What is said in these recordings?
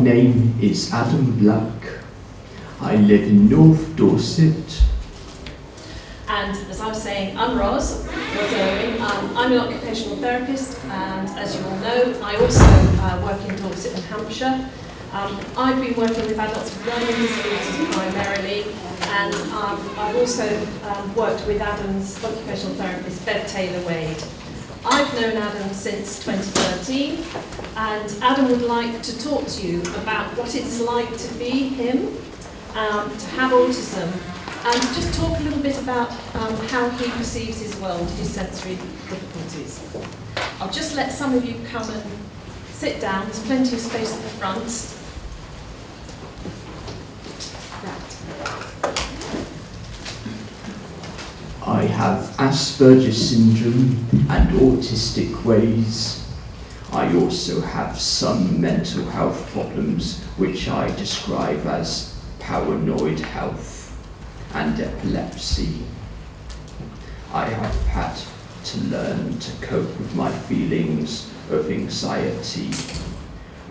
name is Adam Black. I live in North Dorset. And as I was saying, I'm Ros, Urwin. I'm an occupational therapist, and as you all know, I also work in Dorset and Hampshire. I've been working with adults with learning disabilities primarily, and I've also worked with Adam's occupational therapist, Bev Taylor-Wade. I've known Adam since 2013, and Adam would like to talk to you about what it's like to be him, to have autism, and just talk a little bit about how he perceives his world, his sensory difficulties. I'll just let some of you come and sit down. There's plenty of space at the front. I have Asperger's syndrome and autistic ways. I also have some mental health problems which I describe as paranoid health and epilepsy. I have had to learn to cope with my feelings of anxiety.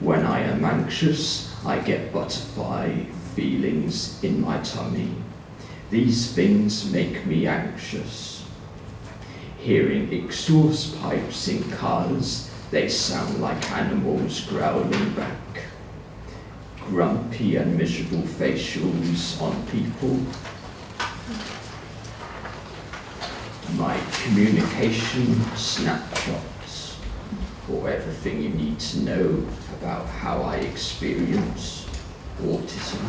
When I am anxious, I get butterfly feelings in my tummy. These things make me anxious. Hearing exhaust pipes in cars, they sound like animals growling back. Grumpy and miserable facials on people. My communication snapshots for everything you need to know about how I experience autism.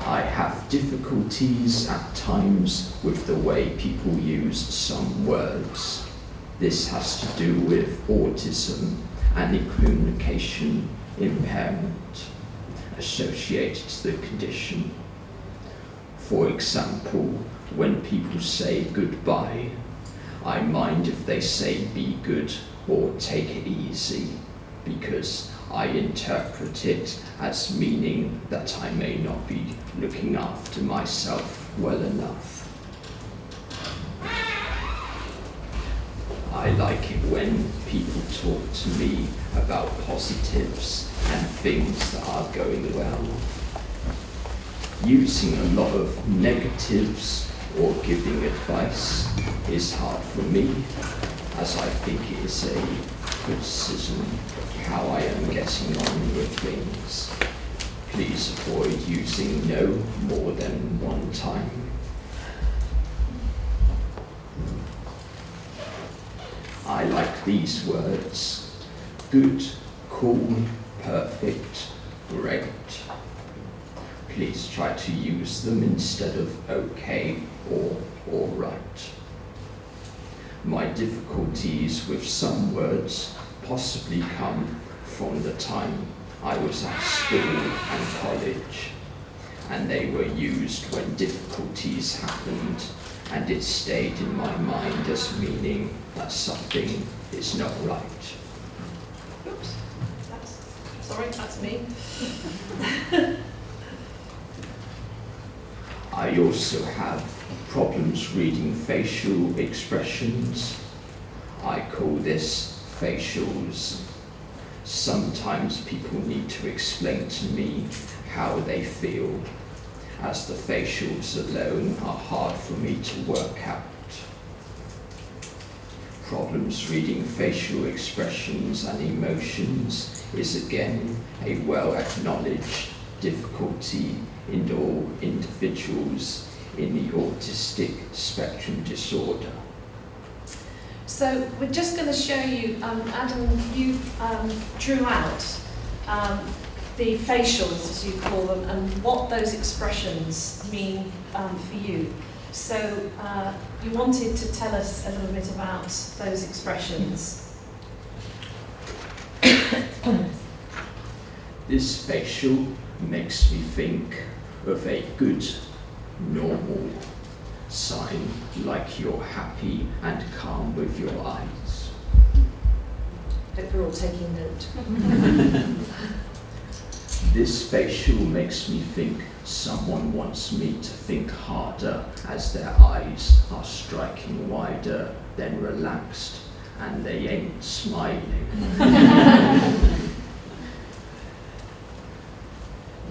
I have difficulties at times with the way people use some words. This has to do with autism and the communication impairment associated to the condition. For example, when people say goodbye, I mind if they say be good or take it easy, because I interpret it as meaning that I may not be looking after myself well enough. I like it when people talk to me about positives and things that are going well. Using a lot of negatives or giving advice is hard for me, as I think it is a criticism of how I am getting on with things. Please avoid using no more than one time. I like these words: good, cool, perfect, great. Please try to use them instead of okay or all right. My difficulties with some words possibly come from the time I was at school and college, and they were used when difficulties happened, and it stayed in my mind as meaning that something is not right. Oops, sorry, that's me. I also have problems reading facial expressions. I call this facials. Sometimes people need to explain to me how they feel, as the facials alone are hard for me to work out. Problems reading facial expressions and emotions is again a well-acknowledged difficulty in all individuals in the autistic spectrum disorder. So we're just going to show you, Adam, you drew out the facials, as you call them, and what those expressions mean for you. So you wanted to tell us a little bit about those expressions. This facial makes me think of a good, normal sign, like you're happy and calm with your eyes. Hope you're all taking note. This facial makes me think someone wants me to think harder, as their eyes are striking wider, then relaxed, and they ain't smiling.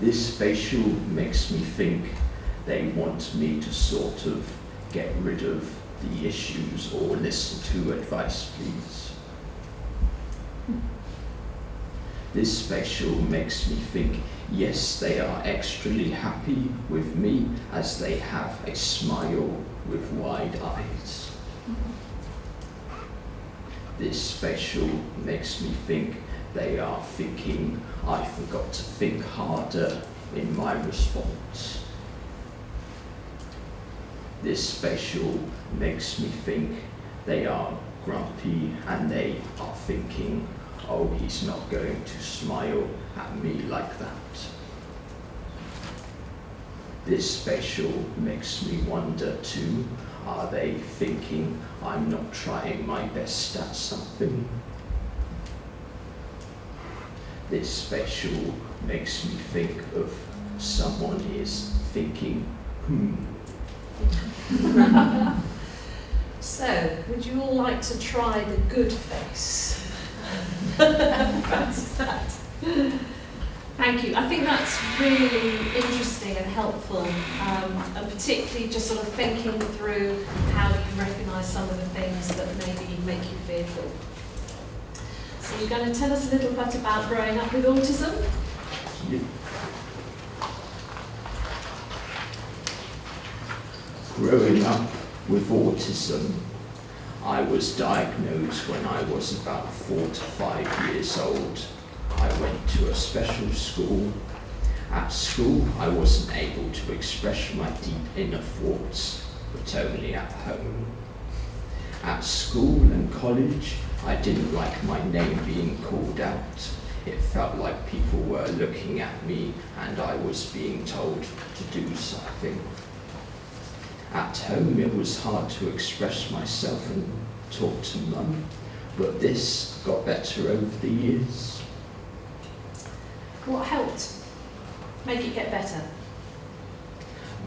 This facial makes me think they want me to sort of get rid of the issues or listen to advice, please. This facial makes me think, yes, they are extremely happy with me as they have a smile with wide eyes. This facial makes me think they are thinking I forgot to think harder in my response. This facial makes me think they are grumpy and they are thinking, oh, he's not going to smile at me like that. This facial makes me wonder too, are they thinking I'm not trying my best at something? This facial makes me think of someone is thinking, So, would you all like to try the good face? Fancy that. Thank you. I think that's really interesting and helpful, and particularly just sort of thinking through how you recognise some of the things that maybe make you fearful. So you're going to tell us a little bit about growing up with autism? Yeah. Growing up with autism, I was diagnosed when I was about 4 to 5 years old. I went to a special school. At school, I wasn't able to express my deep inner thoughts, but only at home. At school and college, I didn't like my name being called out. It felt like people were looking at me and I was being told to do something. At home, it was hard to express myself and talk to Mum, but this got better over the years. What helped make it get better?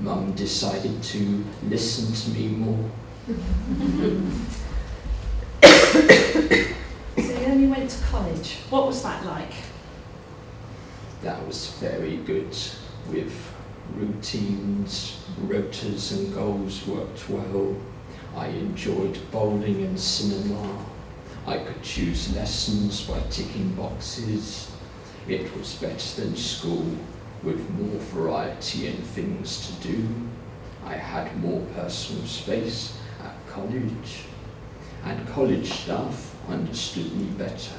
Mum decided to listen to me more. So you only went to college. What was that like? That was very good. With routines, rotas and goals worked well. I enjoyed bowling and cinema. I could choose lessons by ticking boxes. It was better than school, with more variety and things to do. I had more personal space at college, and college staff understood me better.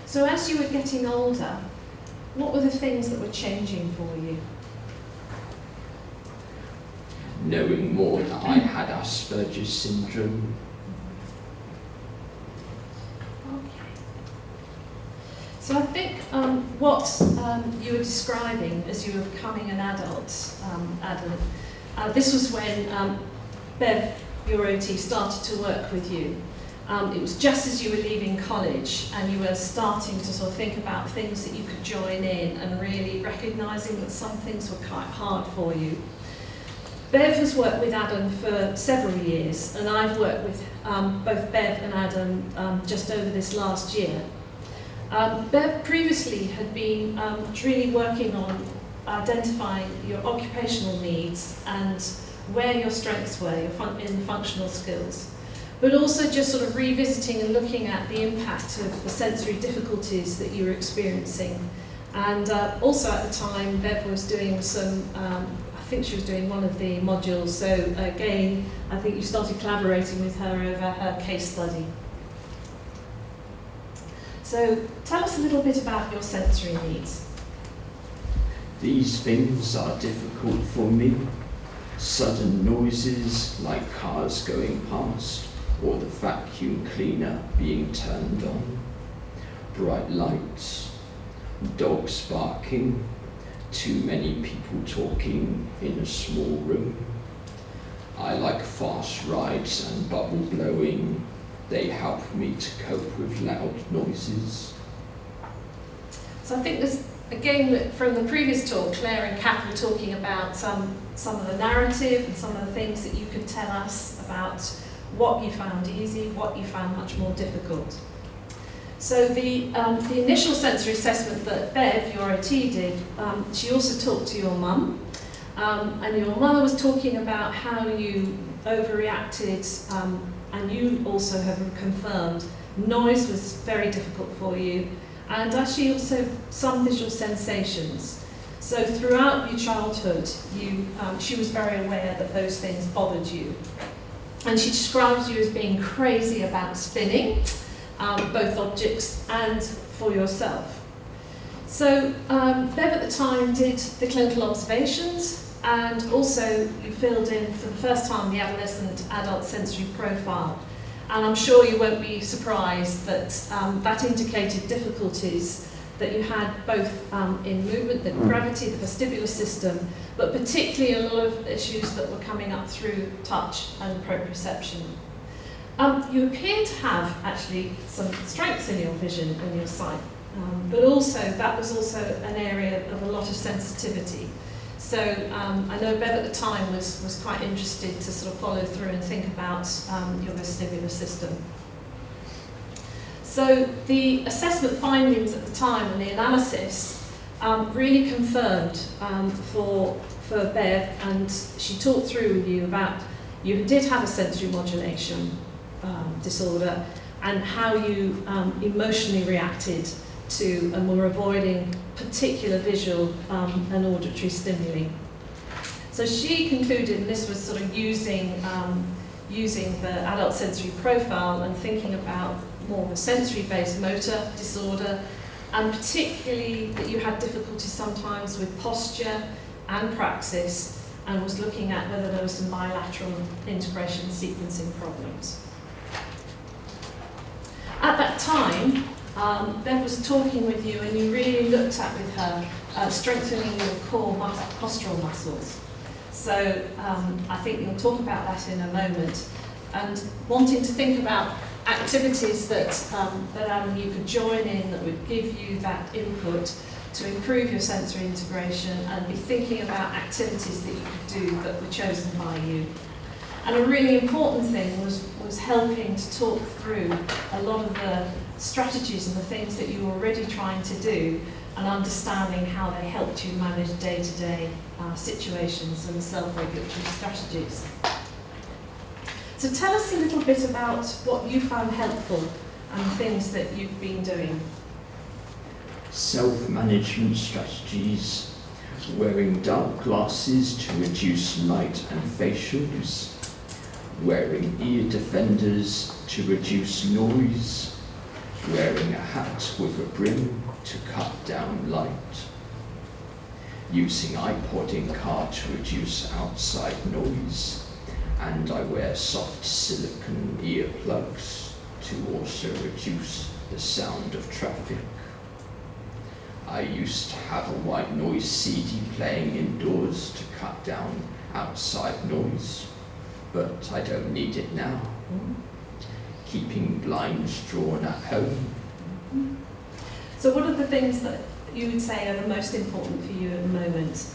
So as you were getting older, what were the things that were changing for you? Knowing more that I had Asperger's syndrome. Okay. So I think what you were describing as you were becoming an adult, Adam, this was when Bev, your OT, started to work with you. It was just as you were leaving college and you were starting to sort of think about things that you could join in and really recognising that some things were quite hard for you. Bev has worked with Adam for several years, and I've worked with both Bev and Adam just over this last year. Bev previously had been really working on identifying your occupational needs and where your strengths were in functional skills, but also just sort of revisiting and looking at the impact of the sensory difficulties that you were experiencing. And also at the time, Bev was doing some, I think she was doing one of the modules, so again, I think you started collaborating with her over her case study. So tell us a little bit about your sensory needs. These things are difficult for me. Sudden noises like cars going past or the vacuum cleaner being turned on. Bright lights, dogs barking, too many people talking in a small room. I like fast rides and bubble blowing. They help me to cope with loud noises. So I think there's, again, from the previous talk, Claire and Kath were talking about some of the narrative and some of the things that you could tell us about what you found easy, what you found much more difficult. So the initial sensory assessment that Bev, your OT, did, she also talked to your mum, and your mother was talking about how you overreacted, and you also have confirmed noise was very difficult for you, and actually also some visual sensations. So throughout your childhood, she was very aware that those things bothered you. And she describes you as being crazy about spinning, both objects and for yourself. So Bev at the time did the clinical observations, and also you filled in for the first time the adolescent adult sensory profile. And I'm sure you won't be surprised that that indicated difficulties that you had both in movement, the gravity, the vestibular system, but particularly a lot of issues that were coming up through touch and proprioception. You appear to have actually some strengths in your vision and your sight, but also that was also an area of a lot of sensitivity. So I know Bev at the time was quite interested to sort of follow through and think about your vestibular system. So the assessment findings at the time and the analysis really confirmed for Bev, and she talked through with you about you did have a sensory modulation disorder and how you emotionally reacted to and were avoiding particular visual and auditory stimuli. So she concluded, and this was sort of using the adult sensory profile and thinking about more of a sensory-based motor disorder, and particularly that you had difficulty sometimes with posture and praxis, and was looking at whether there was some bilateral integration sequencing problems. At that time, Bev was talking with you, and you really looked at with her strengthening your core postural muscles. So I think you'll talk about that in a moment, and wanting to think about activities that you could join in that would give you that input to improve your sensory integration, and be thinking about activities that you could do that were chosen by you. And a really important thing was helping to talk through a lot of the strategies and the things that you were already trying to do, and understanding how they helped you manage day-to-day situations and self-regulatory strategies. So tell us a little bit about what you found helpful and things that you've been doing. Self-management strategies, wearing dark glasses to reduce light and facials, wearing ear defenders to reduce noise, wearing a hat with a brim to cut down light, using iPod in car to reduce outside noise, and I wear soft silicone earplugs to also reduce the sound of traffic. I used to have a white noise CD playing indoors to cut down outside noise, but I don't need it now. Keeping blinds drawn at home. So what are the things that you would say are the most important for you at the moment?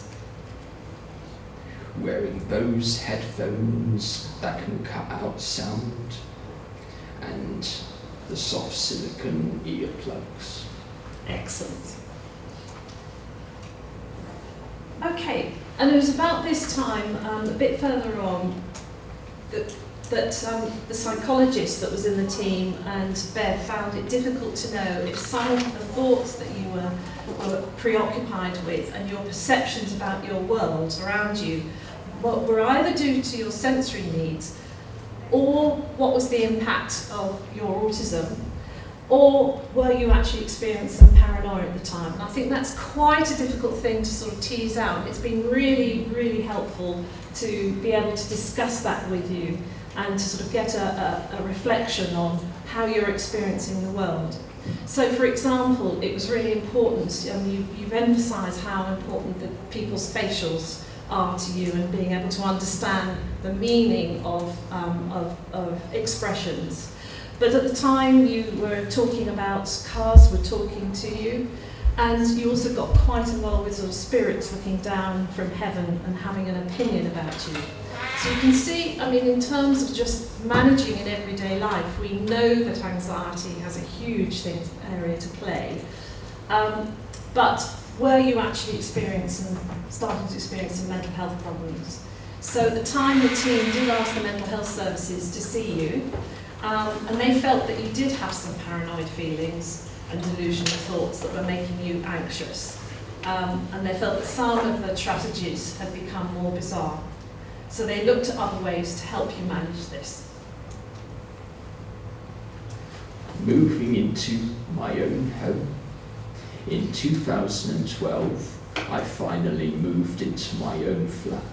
Wearing Bose headphones that can cut out sound, and the soft silicone earplugs. Excellent. Okay, and it was about this time, a bit further on, that the psychologist that was in the team and Bev found it difficult to know if some of the thoughts that you were preoccupied with and your perceptions about your world around you were either due to your sensory needs, or what was the impact of your autism, or were you actually experiencing some paranoia at the time? And I think that's quite a difficult thing to sort of tease out. It's been really, really helpful to be able to discuss that with you and to sort of get a reflection on how you're experiencing the world. So, for example, it was really important, you've emphasised how important the people's facials are to you, and being able to understand the meaning of expressions. But at the time you were talking about cars were talking to you, and you also got quite involved with sort of spirits looking down from heaven and having an opinion about you. So you can see, I mean, in terms of just managing in everyday life, we know that anxiety has a huge area to play. But were you actually starting to experience some mental health problems? So at the time, the team did ask the mental health services to see you, and they felt that you did have some paranoid feelings and delusional thoughts that were making you anxious. And they felt that some of the strategies had become more bizarre. So they looked at other ways to help you manage this. Moving into my own home. In 2012, I finally moved into my own flat.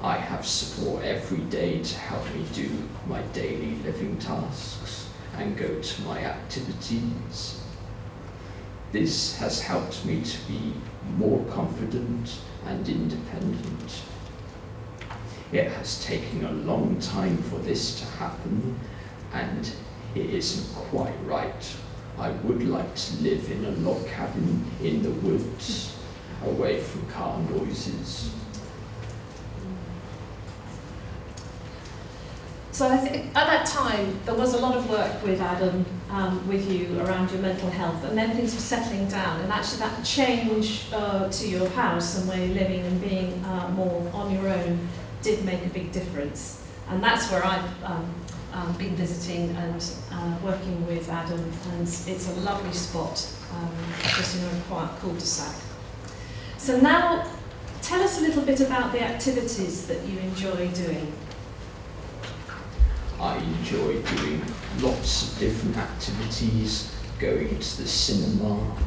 I have support every day to help me do my daily living tasks and go to my activities. This has helped me to be more confident and independent. It has taken a long time for this to happen, and it isn't quite right. I would like to live in a log cabin in the woods, away from car noises. So I think at that time, there was a lot of work with Adam, with you around your mental health, and then things were settling down, and actually that change to your house and where you're living and being more on your own did make a big difference. And that's where I've been visiting and working with Adam, and it's a lovely spot, just in a quiet cul-de-sac. So now, tell us a little bit about the activities that you enjoy doing. I enjoy doing lots of different activities, going to the cinema,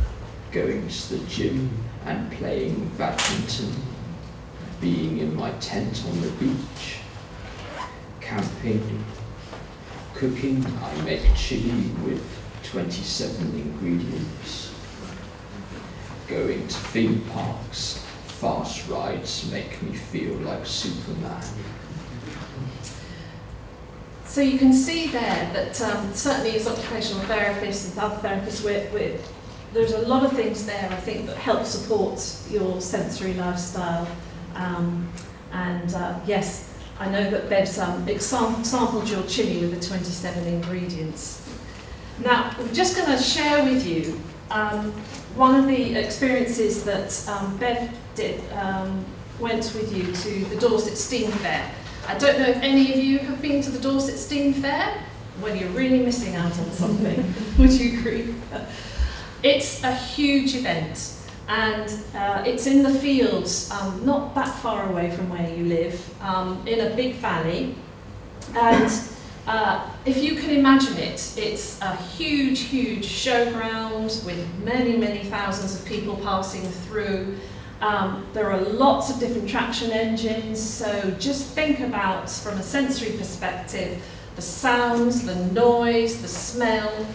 going to the gym and playing badminton, being in my tent on the beach, camping, cooking. I make chili with 27 ingredients, going to theme parks. Fast rides make me feel like Superman. So you can see there that certainly as occupational therapists and other therapists, there's a lot of things there, I think, that help support your sensory lifestyle. Yes, I know that Bev's sampled your chili with the 27 ingredients. Now, I'm just going to share with you one of the experiences that Bev did, went with you to the Dorset Steam Fair. I don't know if any of you have been to the Dorset Steam Fair. Well, you're really missing out on something. Would you agree? It's a huge event, and it's in the fields, not that far away from where you live, in a big valley. And if you can imagine it, it's a huge, huge showground with many, many thousands of people passing through. There are lots of different traction engines, so just think about, from a sensory perspective, the sounds, the noise, the smell,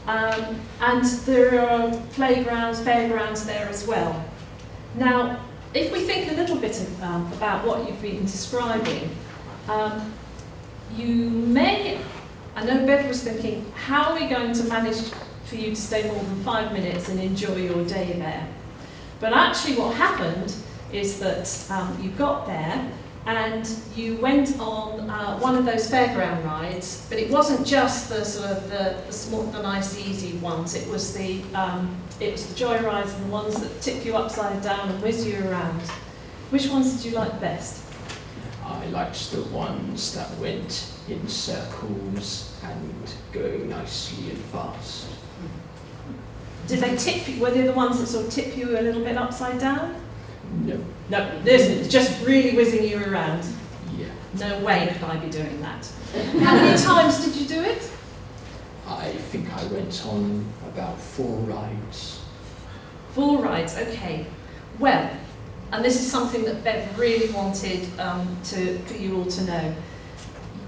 and there are playgrounds, fairgrounds there as well. Now, if we think a little bit about what you've been describing, you may, I know Bev was thinking, how are we going to manage for you to stay more than 5 minutes and enjoy your day there? But actually what happened is that you got there and you went on one of those fairground rides, but it wasn't just the sort of the small, the nice easy ones. It was the joy rides and the ones that tip you upside down and whiz you around. Which ones did you like best? I liked the ones that went in circles and going nicely and fast. Did they tip you? Were they the ones that sort of tip you a little bit upside down? No. No, there isn't. It's just really whizzing you around. Yeah. No way could I be doing that. How many times did you do it? I think I went on about 4 rides. 4 rides, okay. Well, and this is something that Bev really wanted for you all to know.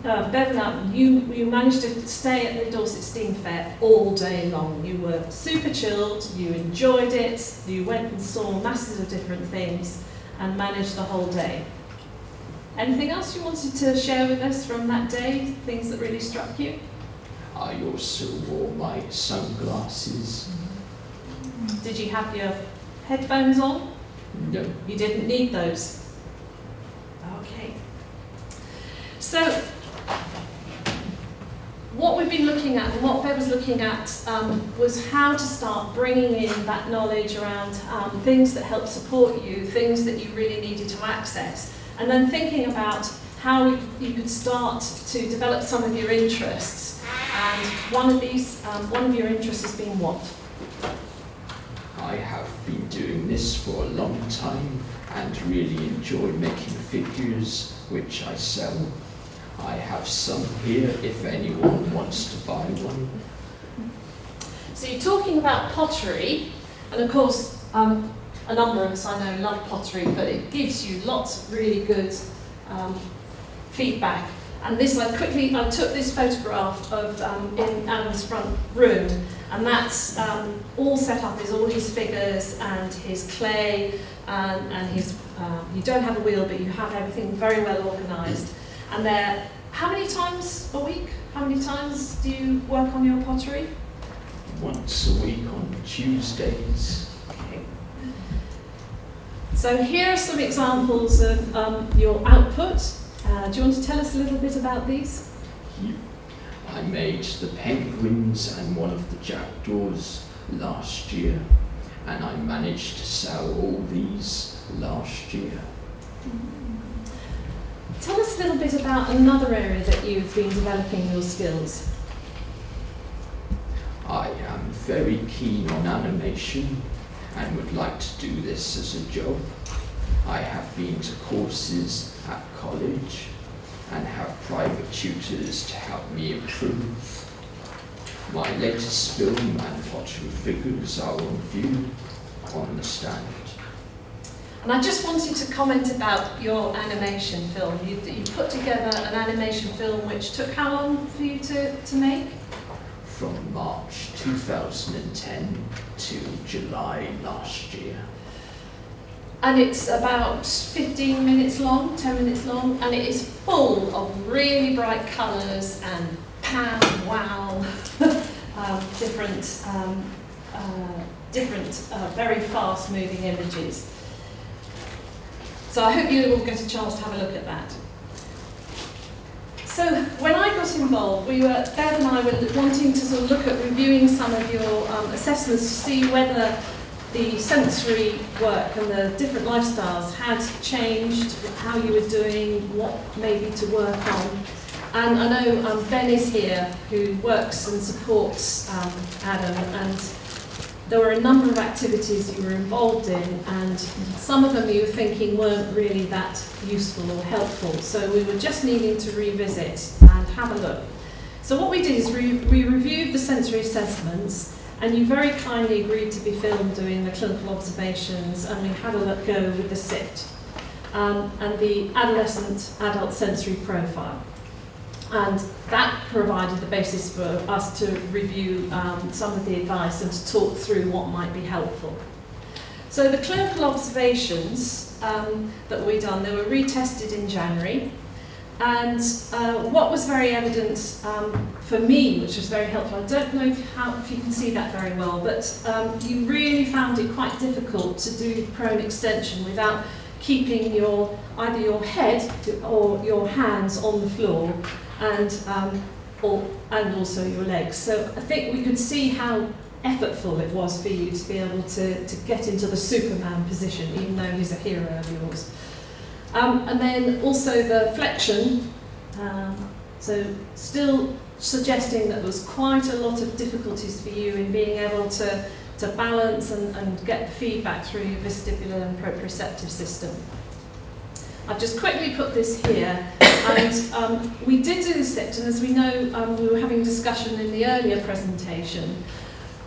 Bev and Adam, you managed to stay at the Dorset Steam Fair all day long. You were super chilled, you enjoyed it, you went and saw masses of different things and managed the whole day. Anything else you wanted to share with us from that day, things that really struck you? I also wore my sunglasses. Did you have your headphones on? No. You didn't need those? Okay. So, what we've been looking at, and what Bev was looking at, was how to start bringing in that knowledge around things that help support you, things that you really needed to access, and then thinking about how you could start to develop some of your interests. And one of your interests has been what? I have been doing this for a long time and really enjoy making figures which I sell. I have some here if anyone wants to buy one. So you're talking about pottery, and of course a number of us I know love pottery, but it gives you lots of really good feedback. And this, I took this photograph of in Alan's front room, and that's all set up as all his figures and his clay and his. You don't have a wheel, but you have everything very well organised. And they're, how many times a week? How many times do you work on your pottery? Once a week on Tuesdays. Okay. So here are some examples of your output. Do you want to tell us a little bit about these? I made the penguins and one of the jackdaws last year, and I managed to sell all these last year. Tell us a little bit about another area that you've been developing your skills. I am very keen on animation and would like to do this as a job. I have been to courses at college and have private tutors to help me improve. My latest film and pottery figures are on view on the stand. And I just wanted to comment about your animation film. You put together an animation film which took how long for you to make? From March 2010 to July last year. And it's about 15 minutes long, 10 minutes long, and it is full of really bright colours and pow, wow, different, very fast moving images. So I hope you will get a chance to have a look at that. So when I got involved, Bev and I were wanting to sort of look at reviewing some of your assessments to see whether the sensory work and the different lifestyles had changed, how you were doing, what maybe to work on. And I know Ben is here, who works and supports Adam, and there were a number of activities you were involved in, and some of them you were thinking weren't really that useful or helpful, so we were just needing to revisit and have a look. So what we did is we reviewed the sensory assessments, and you very kindly agreed to be filmed doing the clinical observations, and we had a go with the SIT and the Adolescent Adult Sensory Profile. And that provided the basis for us to review some of the advice and to talk through what might be helpful. So the clinical observations that we done, they were retested in January. And what was very evident for me, which was very helpful, I don't know if you can see that very well, but you really found it quite difficult to do prone extension without keeping either your head or your hands on the floor, and also your legs. So I think we could see how effortful it was for you to be able to get into the Superman position, even though he's a hero of yours. And then also the flexion, so still suggesting that there was quite a lot of difficulties for you in being able to balance and get the feedback through your vestibular and proprioceptive system. I've just quickly put this here, and we did do the SIT, and as we know, we were having discussion in the earlier presentation.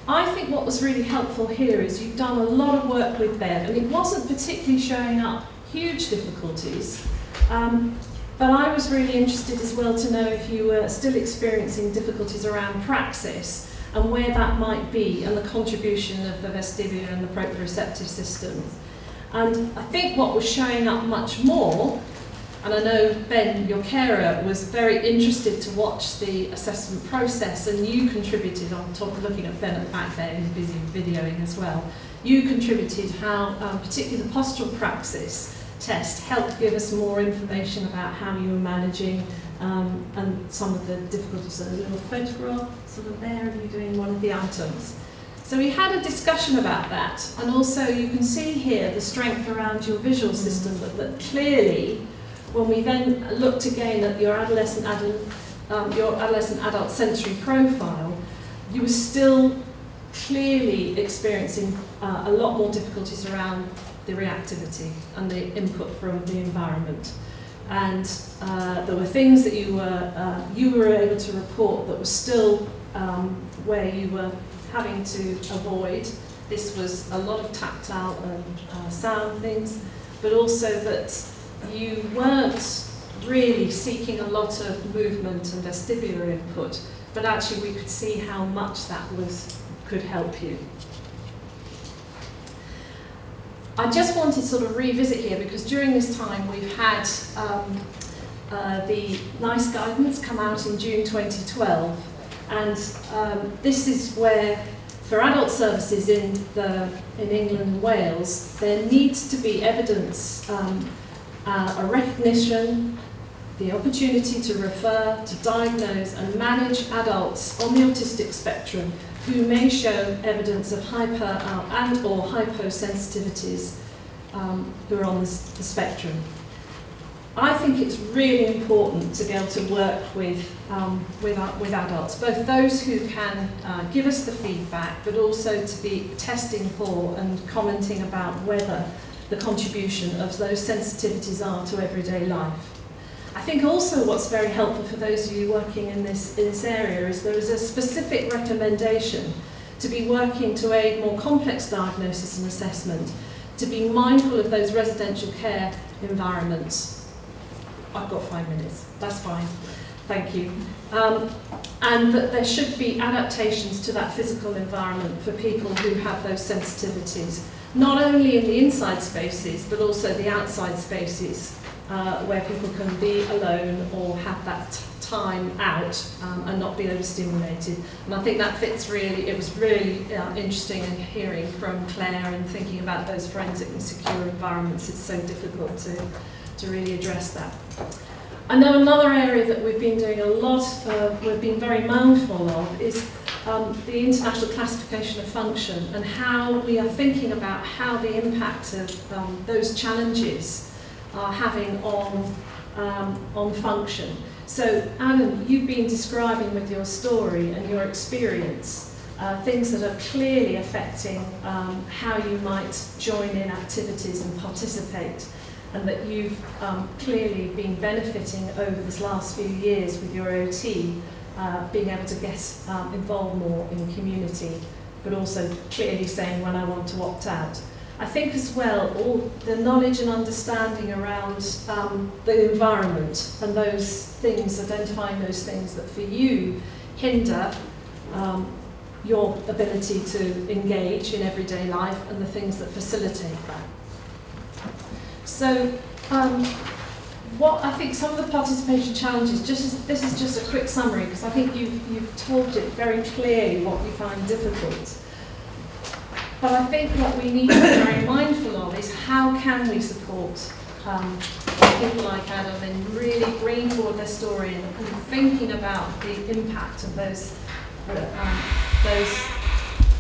I think what was really helpful here is you've done a lot of work with Bev, and it wasn't particularly showing up huge difficulties, but I was really interested as well to know if you were still experiencing difficulties around praxis and where that might be, and the contribution of the vestibular and the proprioceptive systems. And I think what was showing up much more, and I know Ben, your carer, was very interested to watch the assessment process, and you contributed on top of looking at Ben at the back there, who's busy videoing as well. You contributed how, particularly the postural praxis, test helped give us more information about how you were managing and some of the difficulties. So there's a little photograph sort of there of you doing one of the items. So we had a discussion about that, and also you can see here the strength around your visual system, but that clearly, when we then looked again at your adolescent adult sensory profile, you were still clearly experiencing a lot more difficulties around the reactivity and the input from the environment. And there were things that you were able to report that were still where you were having to avoid. This was a lot of tactile and sound things, but also that you weren't really seeking a lot of movement and vestibular input, but actually we could see how much that could help you. I just wanted to sort of revisit here, because during this time we've had the NICE guidance come out in June 2012, and this is where, for adult services in England and Wales, there needs to be evidence, a recognition, the opportunity to refer, to diagnose and manage adults on the autistic spectrum who may show evidence of hyper and or hyposensitivities who are on the spectrum. I think it's really important to be able to work with adults, both those who can give us the feedback, but also to be testing for and commenting about whether the contribution of those sensitivities are to everyday life. I think also what's very helpful for those of you working in this area is there is a specific recommendation to be working to aid more complex diagnosis and assessment, to be mindful of those residential care environments. I've got 5 minutes, that's fine, thank you. And that there should be adaptations to that physical environment for people who have those sensitivities, not only in the inside spaces, but also the outside spaces, where people can be alone or have that time out and not be overstimulated. And I think that fits really, it was really interesting in hearing from Claire and thinking about those forensic and secure environments. It's so difficult to really address that. I know another area that we've been doing a lot, we've been very mindful of, is the International Classification of Function, and how we are thinking about how the impact of those challenges are having on function. So Adam, you've been describing with your story and your experience things that are clearly affecting how you might join in activities and participate, and that you've clearly been benefiting over this last few years with your OT, being able to get involved more in the community, but also clearly saying when I want to opt out. I think as well, all the knowledge and understanding around the environment and those things, identifying those things that for you hinder your ability to engage in everyday life, and the things that facilitate that. So what I think some of the participation challenges, this is just a quick summary, because I think you've told it very clearly what you find difficult. But I think what we need to be very mindful of is how can we support people like Adam in really bringing forward their story and thinking about the impact of those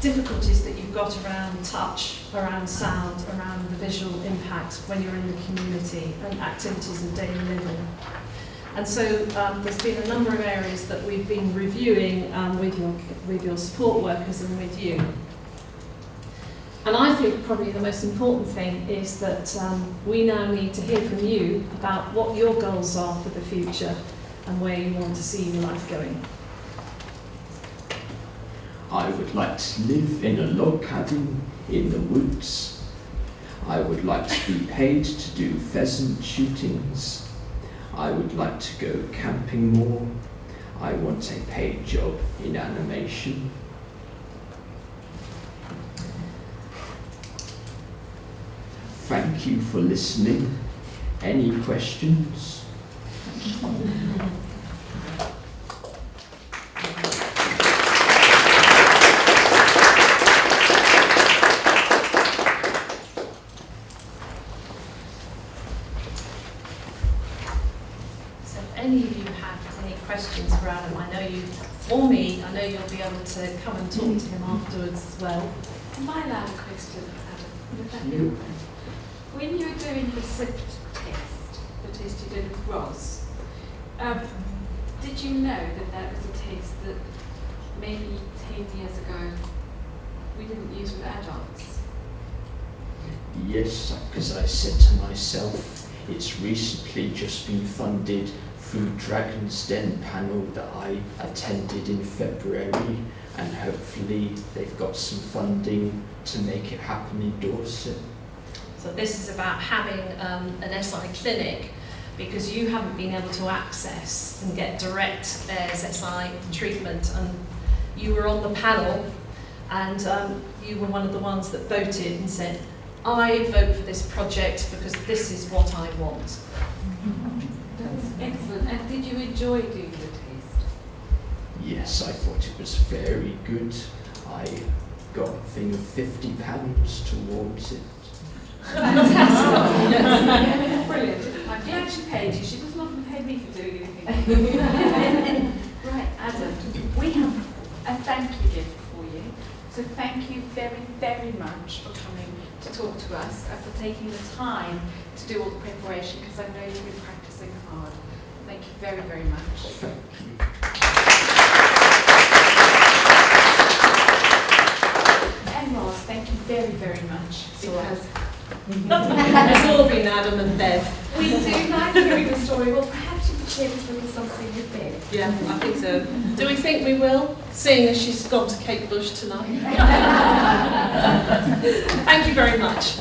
difficulties that you've got around touch, around sound, around the visual impact when you're in the community and activities of daily living. And so there's been a number of areas that we've been reviewing with your support workers and with you. And I think probably the most important thing is that we now need to hear from you about what your goals are for the future and where you want to see your life going. I would like to live in a log cabin in the woods. I would like to be paid to do pheasant shootings. I would like to go camping more. I want a paid job in animation. Thank you for listening. Any questions? or me. I know you'll be able to come and talk to him afterwards as well. Am I allowed a question, Adam? Would that be Yeah. okay? When you were doing the SIP test, the test you did with Ross, did you know that that was a test that maybe 10 years ago we didn't use with adults? Yes, because I said to myself, it's recently just been funded through Dragon's Den panel that I attended in February, and hopefully they've got some funding to make it happen in Dorset. So this is about having an SI clinic, because you haven't been able to access and get direct SI treatment, and you were on the panel, and you were one of the ones that voted and said, I vote for this project because this is what I want. That's excellent. And did you enjoy doing the test? Yes, I thought it was very good. I got a thing of £50 towards it. Fantastic. Yes. Brilliant. She actually paid you. She doesn't often pay me for doing anything. Right, Adam, we have a thank you gift for you. So thank you very, very much for coming to talk to us and for taking the time to do all the preparation, because I know you've been practicing hard. Thank you very, very much. Thank you. And Ross, thank you very, very much. Because It's all been Adam and Bev. we do like hearing the story. Well, perhaps you could share this with us something with Bev. Yeah, I think so. Do we think we will, seeing as she's gone to Cape Bush tonight? Thank you very much.